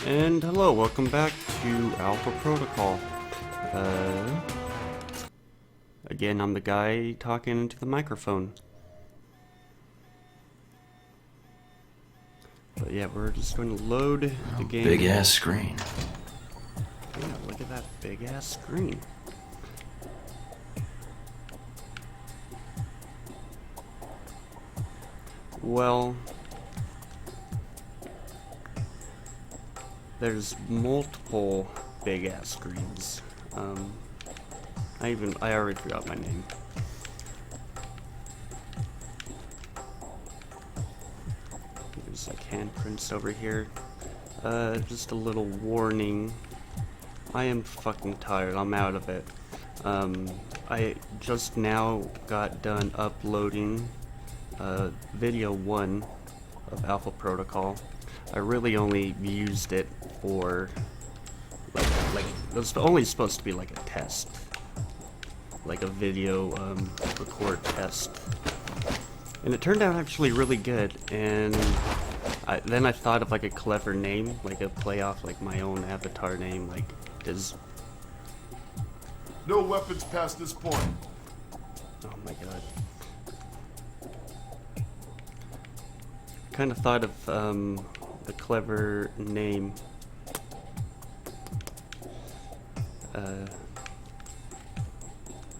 And hello, welcome back to Alpha Protocol. Again, I'm the guy talking into the microphone. But yeah, we're just going to load the game. Big ass screen. Yeah, look at that big ass screen. Well, there's multiple big ass screens. I already forgot my name. There's like handprints over here. Just a little warning. I am fucking tired. I'm out of it. I just now got done uploading video 1 of Alpha Protocol. I really only used it for like it was only supposed to be like a test, like a video record test, and it turned out actually really good. And then I thought of like a clever name, like a play off like my own avatar name, like No weapons past this point. Oh my god. Kind of thought of a clever name.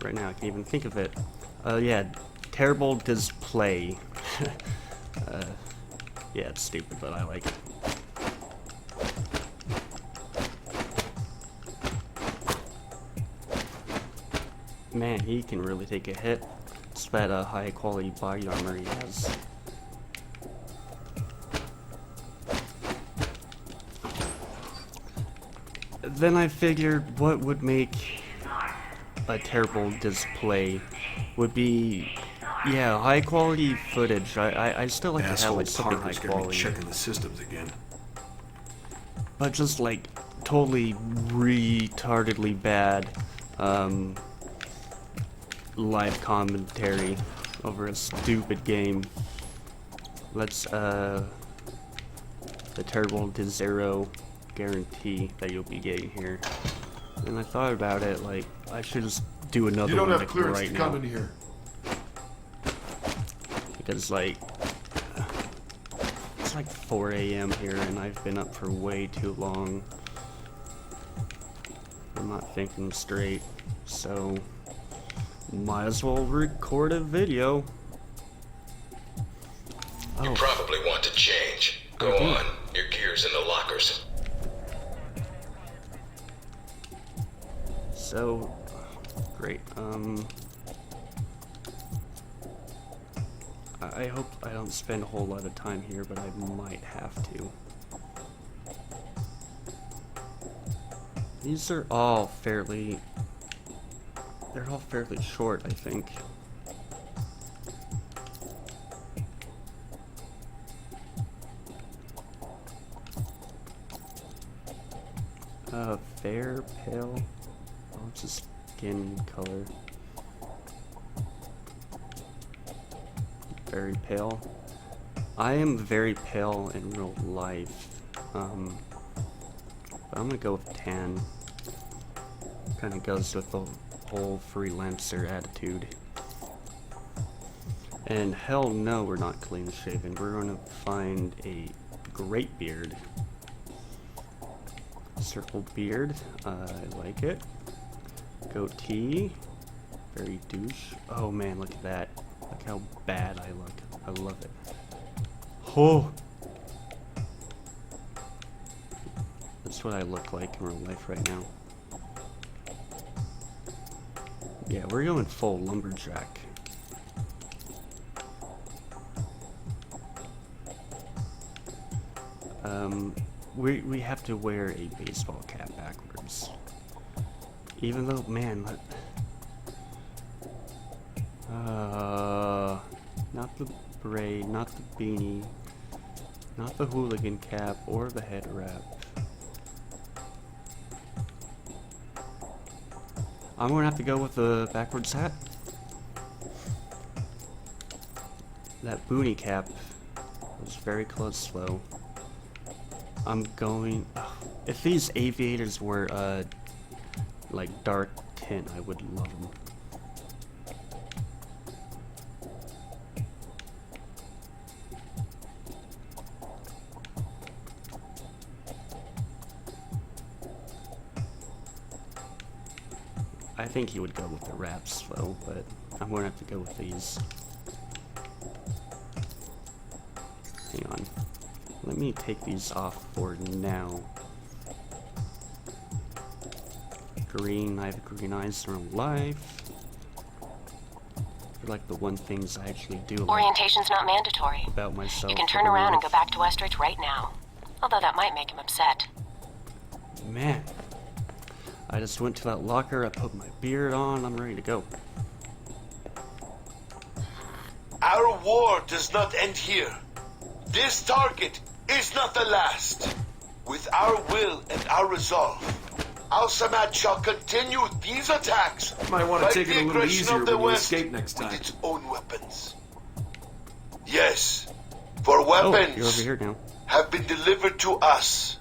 Right now I can't even think of it. Yeah, terrible DizPlay. Yeah, it's stupid, but I like it. Man, he can really take a hit. It's that high quality body armor he has. Then I figured what would make a terrible display would be, yeah, high quality footage. I still like to have like something high quality. Checking the systems again. But just like totally retardedly bad live commentary over a stupid game. Let's the terrible DizZero guarantee that you'll be getting here. And I thought about it, like I should just do another one like right now. In here. Because like it's like 4 a.m. here and I've been up for way too long. I'm not thinking straight, so might as well record a video. You probably want to change. Go on. Your gear's in the lockers. So great. I hope I don't spend a whole lot of time here, but I might have to. These are all fairly... they're all fairly short, I think. Fair, pale. Oh, it's a skin color. Very pale. I am very pale in real life. But I'm gonna go with tan. Kind of goes with the whole freelancer attitude. And hell no, we're not clean shaven. We're gonna find a great beard. Circle beard, I like it. Goatee, very douche. Oh man, look at that. Look how bad I look. I love it. Oh! That's what I look like in real life right now. Yeah, we're going full lumberjack. We have to wear a baseball cap backwards. Even though, man, not the braid, not the beanie, not the hooligan cap, or the head wrap. I'm gonna have to go with the backwards hat. That boonie cap was very close though. I'm going... oh, If these aviators were, like dark tint, I would love them. I think he would go with the wraps though, but I'm gonna have to go with these. Hang on. Let me take these off for now. Green, I have green eyes in real life. They're like the one things I actually do like Orientation's not mandatory. about myself. You can turn around and go back to Westridge right now. Although that might make him upset. Man. I just went to that locker, I put my beard on, I'm ready to go. Our war does not end here. This target is not the last. With our will and our resolve, Al Samad shall continue these attacks. Might want to Fight take the it a little aggression easier of the when you West escape next time. with its own weapons. Yes, for Oh, you're over weapons here now. have been delivered to us.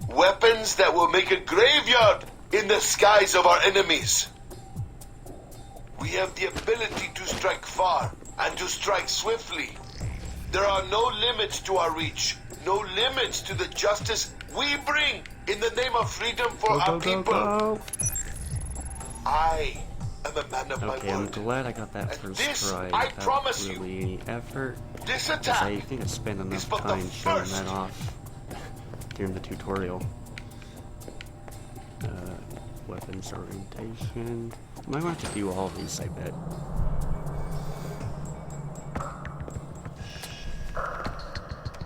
Weapons that will make a graveyard in the skies of our enemies. We have the ability to strike far and to strike swiftly. There are no limits to our reach, no limits to the justice we bring in the name of freedom for our people. Go. I am a man of Okay, my I'm word. glad I got that And first this, try I without promise you, really any effort. This 'Cause attack I think I spent is enough but the time showing first. that off during the tutorial. Weapons orientation. I might have to do all of these, I bet.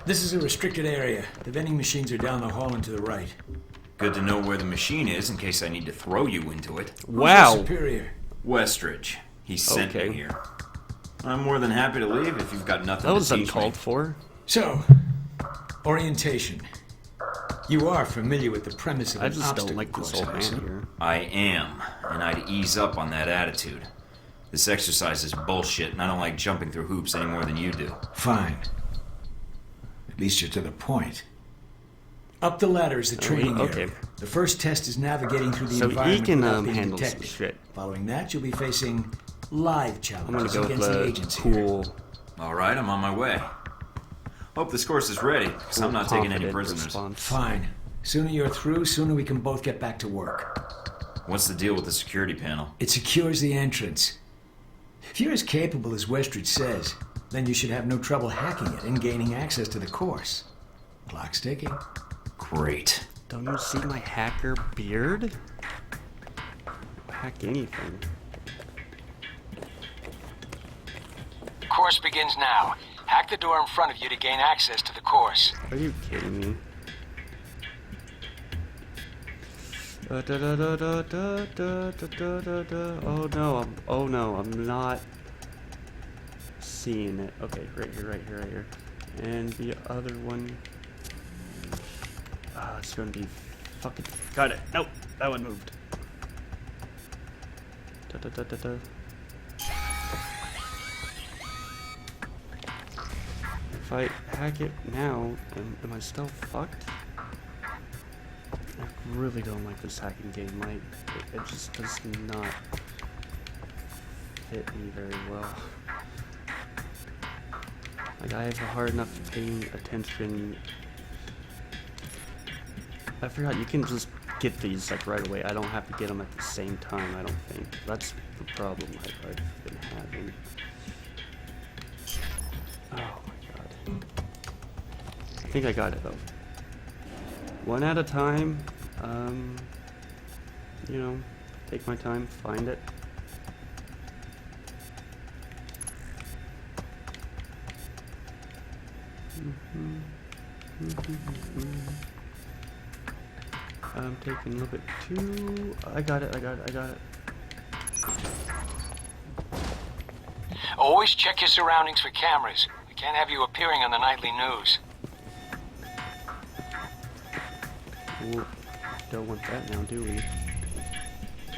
This is a restricted area. The vending machines are down the hall and to the right. Good to know where the machine is in case I need to throw you into it. Who's the Wow! superior? Westridge. He sent Okay. me here. I'm more than happy to leave if you've got nothing That was to teach uncalled me. for. So, orientation. You are familiar with the premise of I an just don't obstacle like this course, old I man assume? here. I am, and I'd ease up on that attitude. This exercise is bullshit, and I don't like jumping through hoops any more than you do. Fine. At least you're to the point. Up the ladder is the training okay. area. The first test is navigating through the So he environment can, without being handle some detected. shit. Following that, you'll be facing live I'm gonna challenges go with against the the agents here. cool, Alright, I'm on my way. Hope this course is ready, because I'm not taking any confident prisoners. response. Fine. Sooner you're through, sooner we can both get back to work. What's the deal with the security panel? It secures the entrance. If you're as capable as Westridge says, then you should have no trouble hacking it and gaining access to the course. Clock's ticking. Great. Don't you see my hacker beard? Hack anything. Course begins now. Hack the door in front of you to gain access to the course. Are you kidding me? Da, da, da, da, da, da, da, da, da, da. Oh no, I'm not seeing it. Okay, right here. And the other one. It's gonna be fucking. Got it. Nope, that one moved. Da, da, da, da, da. If I hack it now, am I still fucked? I really don't like this hacking game. It just does not fit me very well. Like, I have a hard enough paying attention. I forgot, you can just get these like right away. I don't have to get them at the same time, I don't think. That's the problem I've been having. Oh my god. I think I got it though. One at a time. You know, take my time, find it. I'm taking a little bit too. I got it. Always check your surroundings for cameras. We can't have you appearing on the nightly news. Ooh, don't want that now, do we?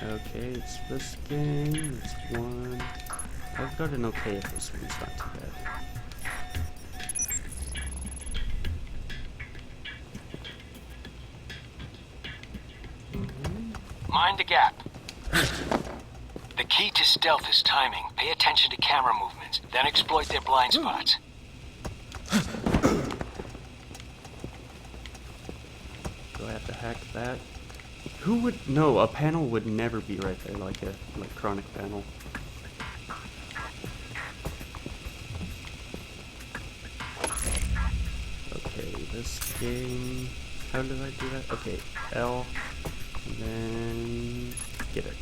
Okay, it's this game. It's one. I've got an okay if this one's not too bad. Mind the gap. The key to stealth is timing. Pay attention to camera movements, then exploit their blind spots. Do I have to hack that? Who would... No, a panel would never be right there, like a electronic panel. Okay, this game... How did I do that? Okay, L, and then get it.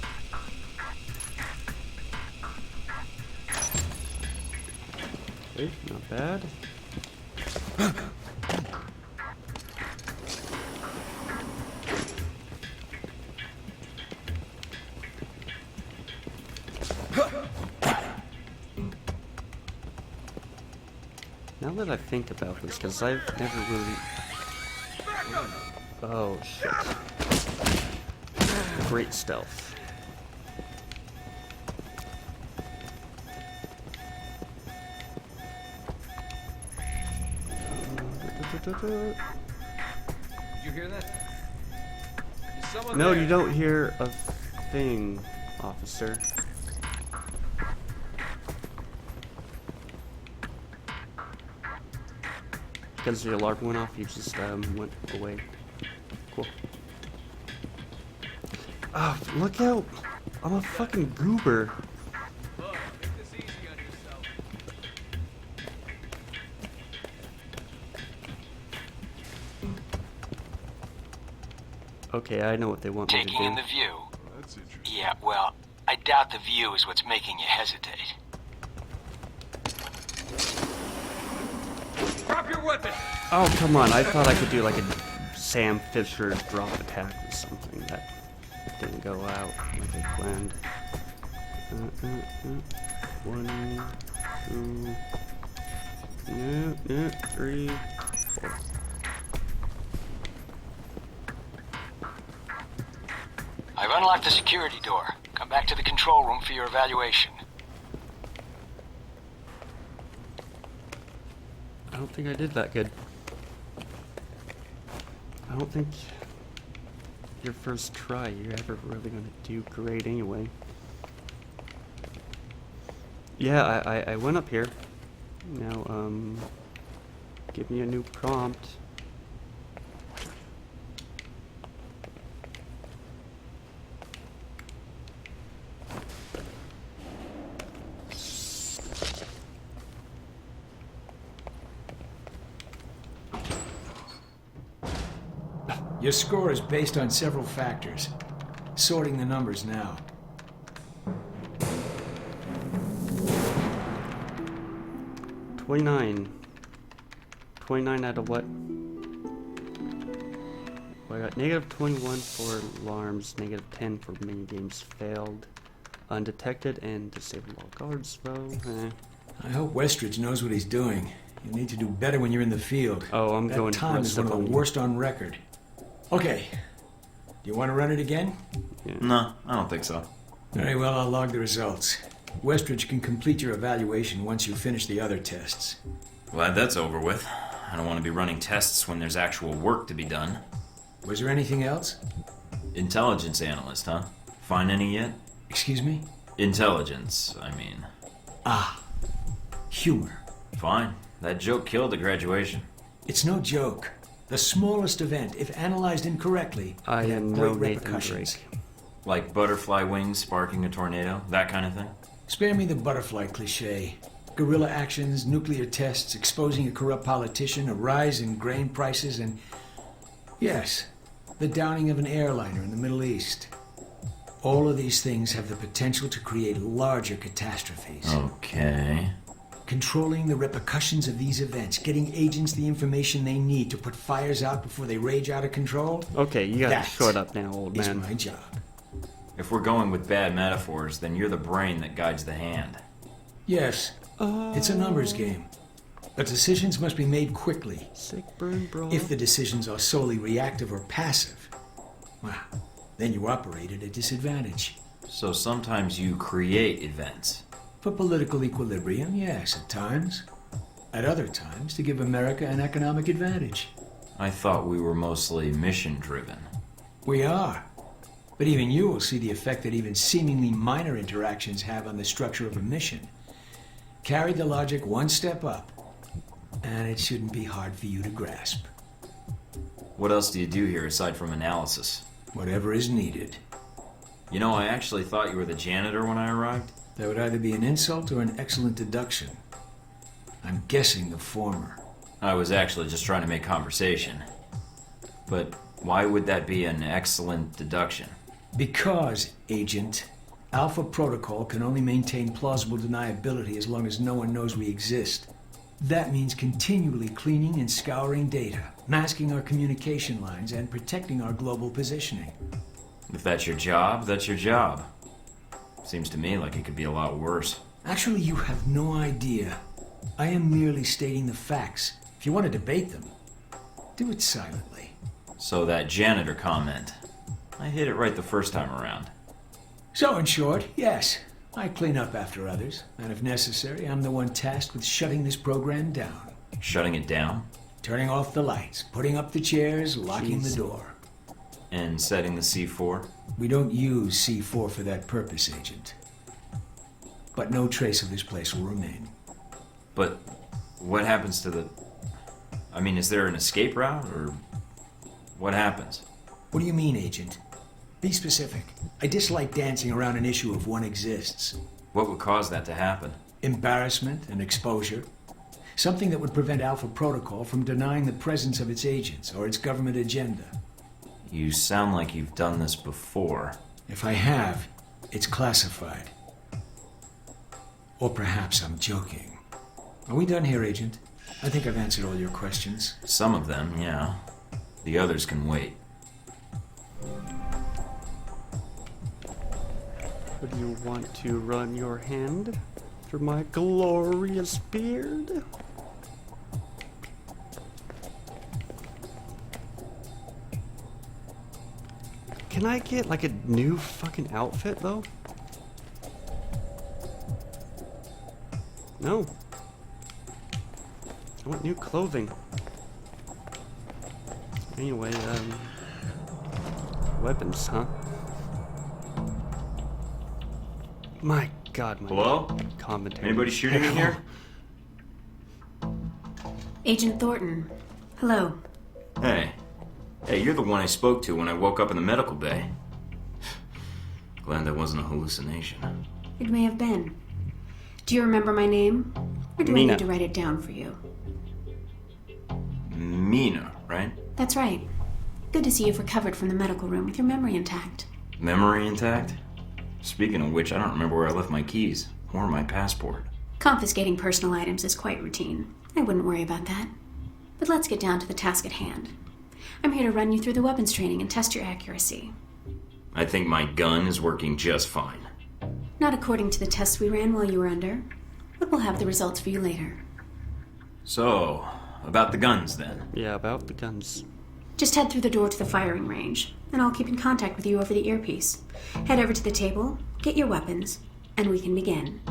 Okay, not bad. Now that I think about this, because I've never really... Oh, shit. Great stealth. Did you hear that? Is someone No, there? you don't hear a thing, officer. Because the alarm went off, you just went away. Cool. Ah, look out! I'm a fucking goober. Look, make this easy on yourself. Okay, I know what they want me to Taking in do. the view. That's interesting. Yeah, well, I doubt the view is what's making you hesitate. Drop your weapon! Oh, come on, I thought I could do like a Sam Fisher drop attack or something that didn't go out like I planned. 1, 2, 3, 4. I've unlocked the security door. Come back to the control room for your evaluation. I don't think I did that good. I don't think your first try you're ever really gonna do great anyway. Yeah, I went up here. Now, give me a new prompt. Your score is based on several factors. Sorting the numbers now. $29 out of what? Well, I got -21 for alarms, -10 for minigames failed, undetected, and disabled all guards though. I hope Westridge knows what he's doing. You need to do better when you're in the field. Oh, I'm that going time is one of the aggressive on- worst on record. Okay. Do you want to run it again? No, I don't think so. Very well, I'll log the results. Westridge can complete your evaluation once you finish the other tests. Glad that's over with. I don't want to be running tests when there's actual work to be done. Was there anything else? Intelligence analyst, huh? Find any yet? Excuse me? Intelligence, I mean. Ah. Humor. Fine. That joke killed at graduation. It's no joke. The smallest event, if analyzed incorrectly, I can am have no great Nathan repercussions. Drake. Like butterfly wings sparking a tornado? That kind of thing? Spare me the butterfly cliche. Guerrilla actions, nuclear tests, exposing a corrupt politician, a rise in grain prices, and... yes, the downing of an airliner in the Middle East. All of these things have the potential to create larger catastrophes. Okay. Controlling the repercussions of these events, getting agents the information they need to put fires out before they rage out of control. Okay, you gotta That shut up now, old is man. my job. If we're going with bad metaphors, then you're the brain that guides the hand. Yes, it's a numbers game. But decisions must be made quickly. Sick burn, bro. If the decisions are solely reactive or passive, well, then you operate at a disadvantage. So sometimes you create events. For political equilibrium, yes, at times. At other times, to give America an economic advantage. I thought we were mostly mission-driven. We are. But even you will see the effect that even seemingly minor interactions have on the structure of a mission. Carry the logic one step up, and it shouldn't be hard for you to grasp. What else do you do here aside from analysis? Whatever is needed. You know, I actually thought you were the janitor when I arrived. That would either be an insult or an excellent deduction. I'm guessing the former. I was actually just trying to make conversation. But why would that be an excellent deduction? Because, Agent, Alpha Protocol can only maintain plausible deniability as long as no one knows we exist. That means continually cleaning and scouring data, masking our communication lines, and protecting our global positioning. If that's your job, that's your job. Seems to me like it could be a lot worse. Actually, you have no idea. I am merely stating the facts. If you want to debate them, do it silently. So that janitor comment, I hit it right the first time around. So in short, yes, I clean up after others, and if necessary, I'm the one tasked with shutting this program down. Shutting it down? Turning off the lights, putting up the chairs, locking Jeez. the door. And setting the C4? We don't use C4 for that purpose, Agent. But no trace of this place will remain. But what happens to the... I mean, is there an escape route, or what happens? What do you mean, Agent? Be specific. I dislike dancing around an issue of one exists. What would cause that to happen? Embarrassment and exposure. Something that would prevent Alpha Protocol from denying the presence of its agents or its government agenda. You sound like you've done this before. If I have, it's classified. Or perhaps I'm joking. Are we done here, Agent? I think I've answered all your questions. Some of them, yeah. The others can wait. Would you want to run your hand through my glorious beard? Can I get like a new fucking outfit though? No. I want new clothing. Anyway, weapons, huh? My God, my Hello? commentary. Anybody shooting in here? Agent Thornton. Hello. Hey. Hey, you're the one I spoke to when I woke up in the medical bay. Glad that wasn't a hallucination. It may have been. Do you remember my name? Or do I Mina. need to write it down for you? Mina, right? That's right. Good to see you've recovered from the medical room with your memory intact. Memory intact? Speaking of which, I don't remember where I left my keys or my passport. Confiscating personal items is quite routine. I wouldn't worry about that. But let's get down to the task at hand. I'm here to run you through the weapons training and test your accuracy. I think my gun is working just fine. Not according to the tests we ran while you were under, but we'll have the results for you later. So, about the guns then. Yeah, about the guns. Just head through the door to the firing range, and I'll keep in contact with you over the earpiece. Head over to the table, get your weapons, and we can begin.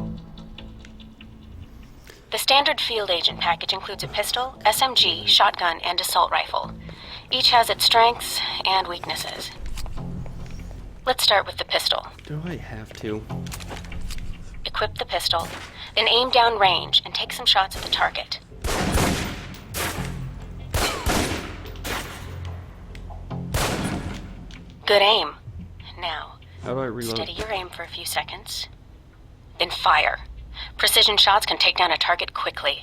The standard field agent package includes a pistol, SMG, shotgun, and assault rifle. Each has its strengths and weaknesses. Let's start with the pistol. Do I have to? Equip the pistol, then aim down range and take some shots at the target. Good aim. Now, How do I reload? steady your aim for a few seconds. Then fire. Precision shots can take down a target quickly.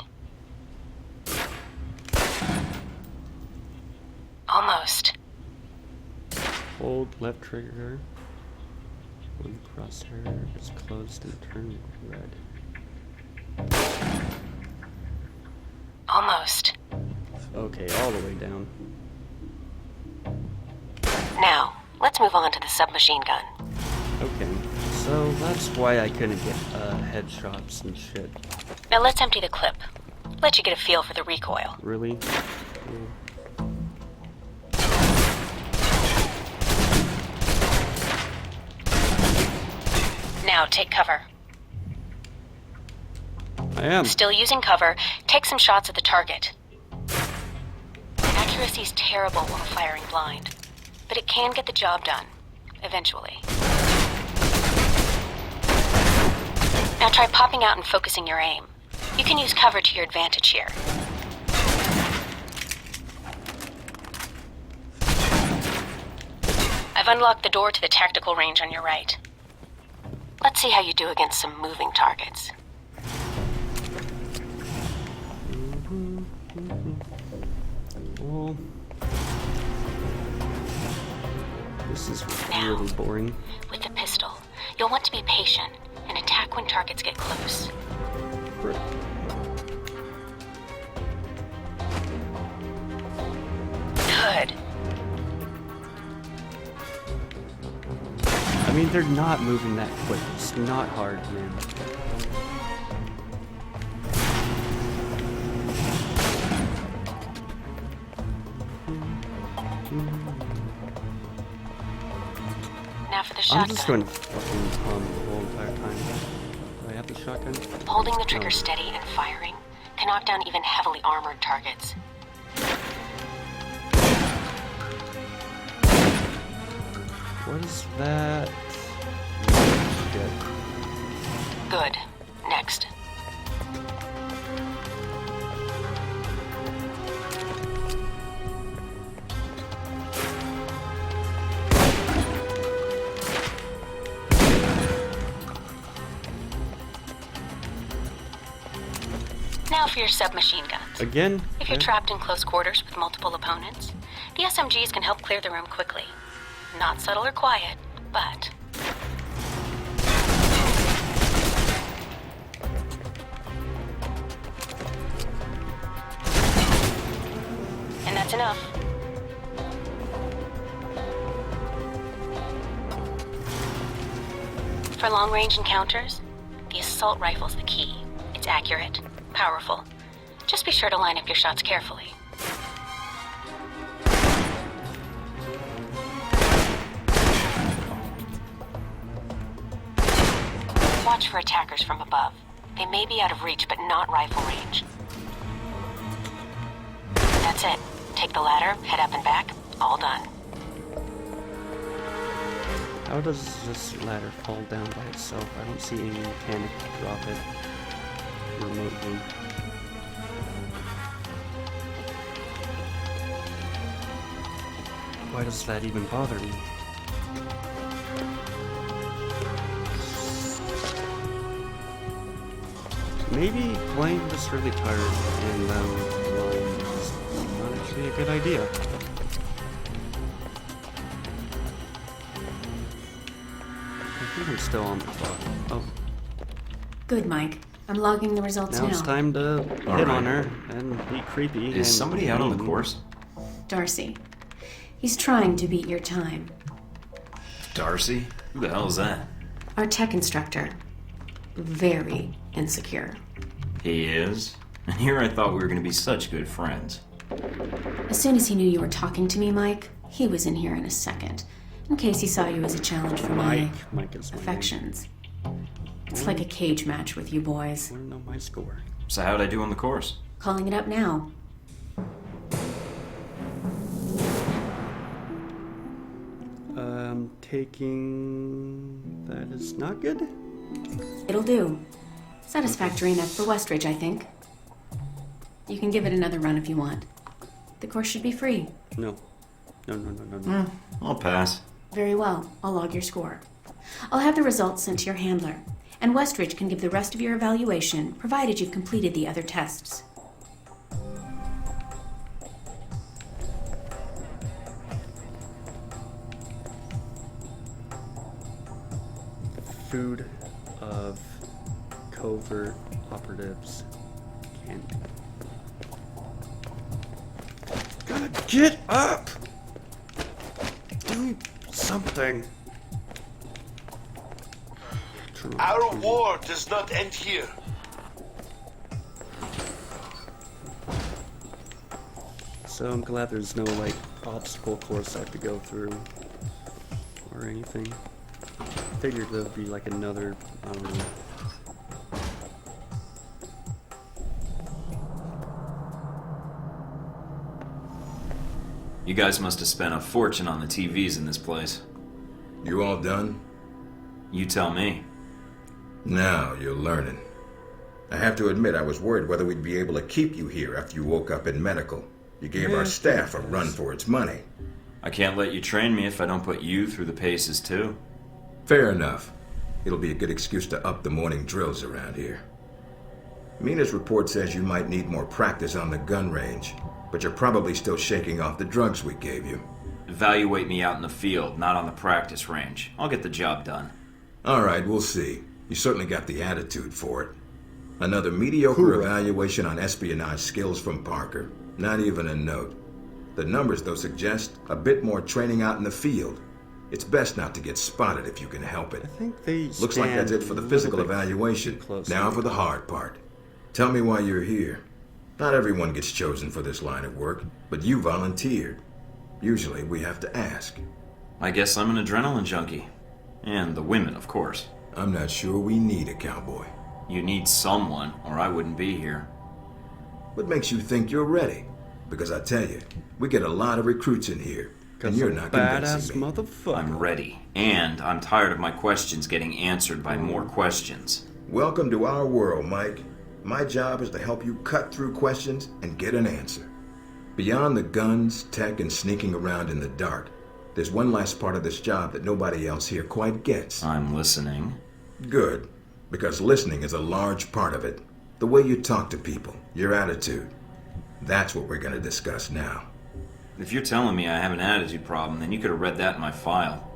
Almost. Hold left trigger. When crosshair is closed and turn red. Almost. Okay, all the way down. Now, let's move on to the submachine gun. Okay, so that's why I couldn't get headshots and shit. Now let's empty the clip. Let you get a feel for the recoil. Really? Now take cover. I am. Still using cover, take some shots at the target. Accuracy's terrible while firing blind, but it can get the job done. eventually. Now try popping out and focusing your aim. You can use cover to your advantage here. I've unlocked the door to the tactical range on your right. Let's see how you do against some moving targets. Well, this is Now, really boring. with the pistol, you'll want to be patient and attack when targets get close. Right. Good. I mean, they're not moving that quick. It's not hard, man. Now for the I'm shotgun. just going to fucking pump the whole entire time. Do I have the shotgun? Holding the trigger No. steady and firing can knock down even heavily armored targets. What is that? Shit. Good. Next. Now for your submachine guns. Again? If you're Okay. trapped in close quarters with multiple opponents, the SMGs can help clear the room quickly. Not subtle or quiet, but... And that's enough. For long-range encounters, the assault rifle's the key. It's accurate, powerful. Just be sure to line up your shots carefully. Watch for attackers from above. They may be out of reach, but not rifle range. That's it. Take the ladder, head up and back. All done. How does this ladder fall down by itself? I don't see any mechanic to drop it remotely. Why does that even bother me? Maybe playing just really tired and lying is not actually a good idea. I think I'm still on the clock. Oh, Good, Mike. I'm logging the results now now. it's time to hit Alright. on her and be creepy. Is and somebody out on the mean. course? Darcy. He's trying to beat your time. Darcy? Who the hell is that? Our tech instructor. Very insecure. He is? And here I thought we were going to be such good friends. As soon as he knew you were talking to me, Mike, he was in here in a second. In case he saw you as a challenge for my Mike is my name. affections. It's like a cage match with you boys. I want to know my score. So how'd I do on the course? Calling it up now. Taking... That is not good? It'll do. Satisfactory enough for Westridge, I think. You can give it another run if you want. The course should be free. No. No. I'll pass. Very well. I'll log your score. I'll have the results sent to your handler, and Westridge can give the rest of your evaluation, provided you've completed the other tests. Food of covert operatives. Can't. God, get up! Do something. Our war does not end here. So I'm glad there's no, like, obstacle course I have to go through. Or anything. I figured there'd be, like, another, I don't know. You guys must have spent a fortune on the TVs in this place. You all done? You tell me. Now you're learning. I have to admit I was worried whether we'd be able to keep you here after you woke up in medical. You gave our staff a run for its money. I can't let you train me if I don't put you through the paces too. Fair enough. It'll be a good excuse to up the morning drills around here. Mina's report says you might need more practice on the gun range, but you're probably still shaking off the drugs we gave you. Evaluate me out in the field, not on the practice range. I'll get the job done. All right, we'll see. You certainly got the attitude for it. Another mediocre evaluation on espionage skills from Parker. Not even a note. The numbers, though, suggest a bit more training out in the field. It's best not to get spotted if you can help it. I think they Looks like that's it for the physical evaluation. Now for the hard part. Tell me why you're here. Not everyone gets chosen for this line of work, but you volunteered. Usually we have to ask. I guess I'm an adrenaline junkie. And the women, of course. I'm not sure we need a cowboy. You need someone, or I wouldn't be here. What makes you think you're ready? Because I tell you, we get a lot of recruits in here, and you're not convincing me. Motherfucker. I'm ready. And I'm tired of my questions getting answered by more questions. Welcome to our world, Mike. My job is to help you cut through questions and get an answer. Beyond the guns, tech, and sneaking around in the dark, there's one last part of this job that nobody else here quite gets. I'm listening. Good, because listening is a large part of it. The way you talk to people, your attitude. That's what we're going to discuss now. If you're telling me I have an attitude problem, then you could have read that in my file.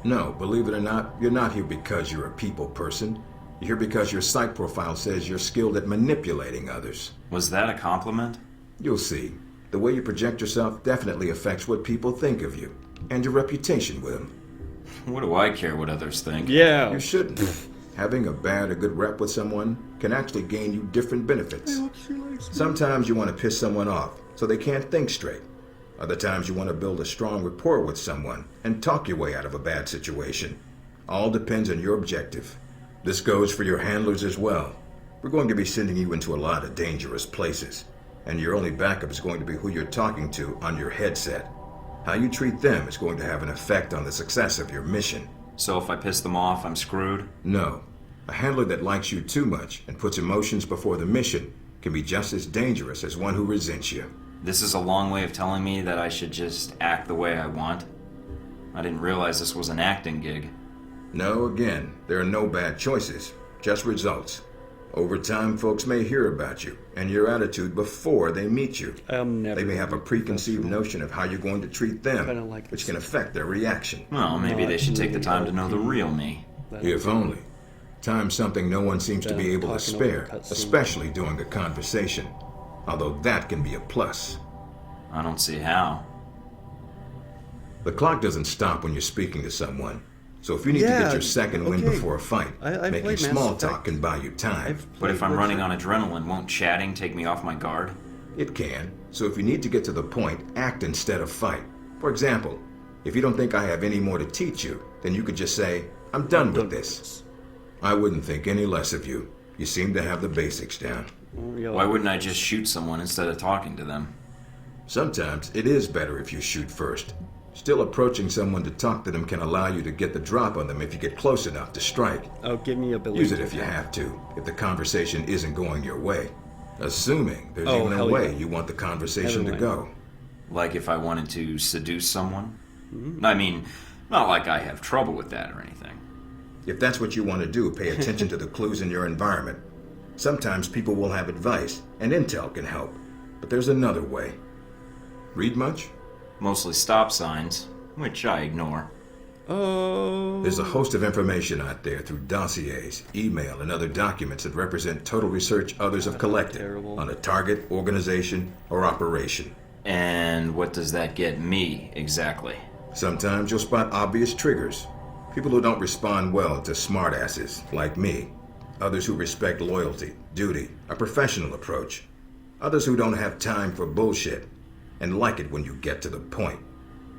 No, believe it or not, you're not here because you're a people person. You're here because your psych profile says you're skilled at manipulating others. Was that a compliment? You'll see. The way you project yourself definitely affects what people think of you, and your reputation with them. What do I care what others think? Yeah. You shouldn't. Having a bad or good rep with someone can actually gain you different benefits. Sometimes you want to piss someone off so they can't think straight. Other times you want to build a strong rapport with someone and talk your way out of a bad situation. All depends on your objective. This goes for your handlers as well. We're going to be sending you into a lot of dangerous places, and your only backup is going to be who you're talking to on your headset. How you treat them is going to have an effect on the success of your mission. So if I piss them off, I'm screwed? No. A handler that likes you too much and puts emotions before the mission can be just as dangerous as one who resents you. This is a long way of telling me that I should just act the way I want. I didn't realize this was an acting gig. No, again, there are no bad choices, just results. Over time, folks may hear about you and your attitude before they meet you. They may have a preconceived notion of how you're going to treat them, which can affect their reaction. Well, maybe they should take the time to know the real me. If only. Time's something no one seems to be able to spare, especially during a conversation. Although that can be a plus. I don't see how. The clock doesn't stop when you're speaking to someone. So if you need to get your second win before a fight, making small talk can buy you time. But if I'm running on adrenaline, won't chatting take me off my guard? It can. So if you need to get to the point, act instead of fight. For example, if you don't think I have any more to teach you, then you could just say, I'm done with this. I wouldn't think any less of you. You seem to have the basics down. Why wouldn't I just shoot someone instead of talking to them? Sometimes it is better if you shoot first. Still, approaching someone to talk to them can allow you to get the drop on them if you get close enough to strike. Oh, give me a belief. Use it if you have to, if the conversation isn't going your way. Assuming there's even a way you want the conversation to go. Like if I wanted to seduce someone? I mean, not like I have trouble with that or anything. If that's what you want to do, pay attention to the clues in your environment. Sometimes people will have advice, and intel can help. But there's another way. Read much? Mostly stop signs, which I ignore. Oh. There's a host of information out there through dossiers, email, and other documents that represent total research others have collected on a target, organization, or operation. And what does that get me, exactly? Sometimes you'll spot obvious triggers. People who don't respond well to smartasses, like me. Others who respect loyalty, duty, a professional approach. Others who don't have time for bullshit, and like it when you get to the point.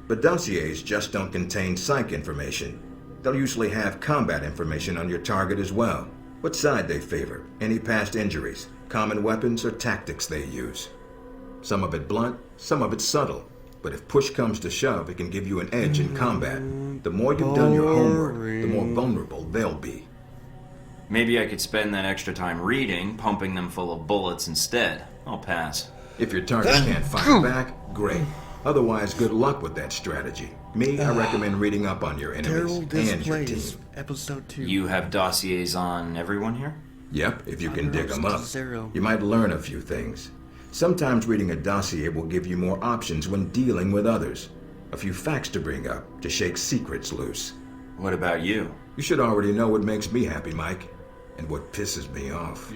But dossiers just don't contain psych information. They'll usually have combat information on your target as well. What side they favor, any past injuries, common weapons or tactics they use. Some of it blunt, some of it subtle. But if push comes to shove, it can give you an edge in combat. the more you've done your homework, the more vulnerable they'll be. Maybe I could spend that extra time reading, pumping them full of bullets instead. I'll pass. If your target can't fire back, great. Otherwise, good luck with that strategy. Me, I recommend reading up on your enemies and your team. Episode 2. You have dossiers on everyone here? Yep, if you can dig them up. 0. You might learn a few things. Sometimes reading a dossier will give you more options when dealing with others. A few facts to bring up, to shake secrets loose. What about you? You should already know what makes me happy, Mike. And what pisses me off.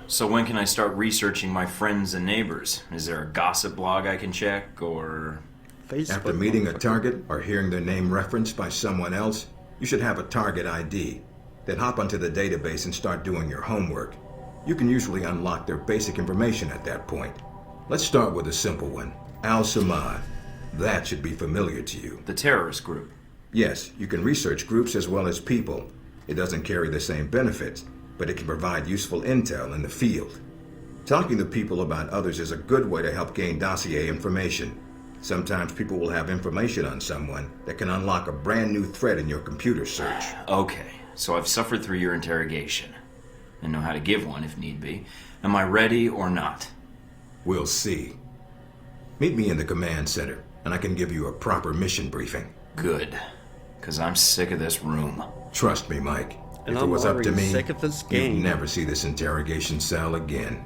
So when can I start researching my friends and neighbors? Is there a gossip blog I can check, or... Facebook. After meeting a target or hearing their name referenced by someone else, you should have a target ID. Then hop onto the database and start doing your homework. You can usually unlock their basic information at that point. Let's start with a simple one. Al-Samad. That should be familiar to you. The terrorist group? Yes, you can research groups as well as people. It doesn't carry the same benefits, but it can provide useful intel in the field. Talking to people about others is a good way to help gain dossier information. Sometimes people will have information on someone that can unlock a brand new thread in your computer search. Okay, so I've suffered through your interrogation and know how to give one if need be. Am I ready or not? We'll see. Meet me in the command center, and I can give you a proper mission briefing. Good, because I'm sick of this room. Trust me, Mike. And if it was up to me, sick of this game. you'd never see this interrogation cell again.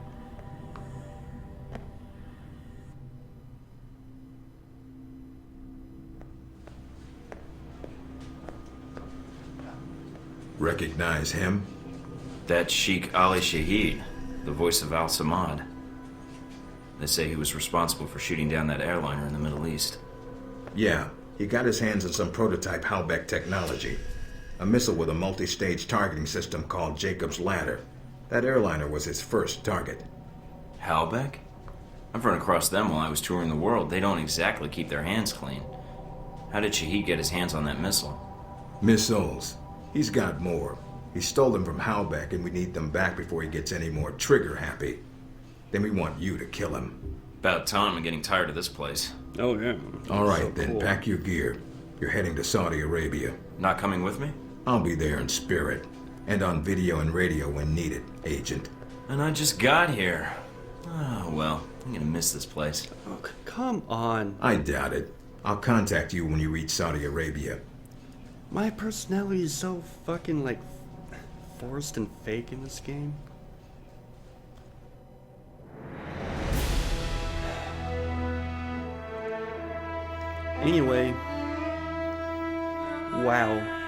Recognize him? That's Sheikh Ali Shahid, the voice of Al-Samad. They say he was responsible for shooting down that airliner in the Middle East. Yeah, he got his hands on some prototype Halbeck technology. A missile with a multi-stage targeting system called Jacob's Ladder. That airliner was his first target. Halbeck? I've run across them while I was touring the world. They don't exactly keep their hands clean. How did Shahid get his hands on that missile? Missiles. He's got more. He stole them from Halbeck, and we need them back before he gets any more trigger-happy. Then we want you to kill him. About time. I'm getting tired of this place. Oh, yeah. All right, So then cool. pack your gear. You're heading to Saudi Arabia. Not coming with me? I'll be there in spirit. And on video and radio when needed, Agent. And I just got here. Oh, well, I'm gonna miss this place. Oh, come on. I doubt it. I'll contact you when you reach Saudi Arabia. My personality is so fucking, like, forced and fake in this game. Anyway. Wow.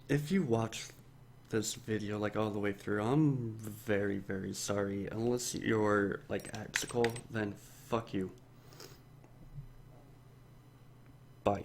If you watch this video, like, all the way through, I'm very, very sorry. Unless you're, like, Axical, then fuck you. Bye.